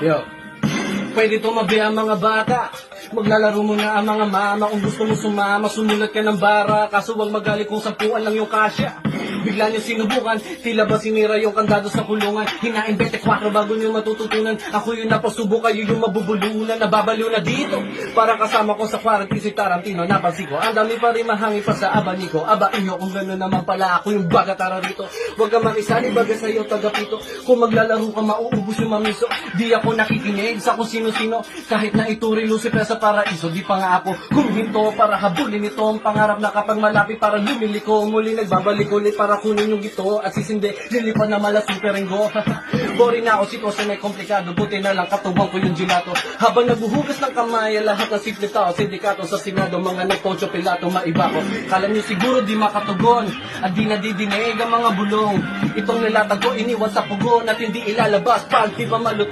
Yo, pwede tumabi ang mga bata. Maglalaro mo na ang mga mama. Kung gusto mo sumama, sumulat ka ng bara. Kaso wag magalit kung 10 lang yung kasya. Bigla niyo sinubukan, tila ba sinira yung kandado sa kulungan. Hinain 24 bago niyo matututunan. Ako yung napasubo, kayo yung mabubulunan. Nababaliw na dito, para kasama ko sa quarantine si Tarantino. Napansin ko, ang dami pa rin mahangi pa sa abaniko. Aba inyo, kung gano'n naman pala ako yung bagatara rito. Huwag ka makisali, baga sa'yo tagapito. Kung maglalaro ka, mauubos yung mamiso. Di ako nakikinig sa kung sino-sino. Kahit na ituri Lucifer sa paraiso, di pa nga ako kuminto para habulin ito. Ang pangarap na kapag malapit para lumiliko. Muli nagbabalik ulit para kunin yung gito at sisindi, lilipan na mala superenggo. Boring na ako, sitwasyon ay komplikado. Buti na lang katubang ko yung gelato. Habang naguhugas ng kamay, lahat ng simple tao, sindikato sa Senado, mga nagponcho pilato, maiba ko. Kala nyo siguro di makatugon at di nadidinig ang mga bulong. Itong nilatag ko iniwan sa pugon at hindi ilalabas pag di ba maluto.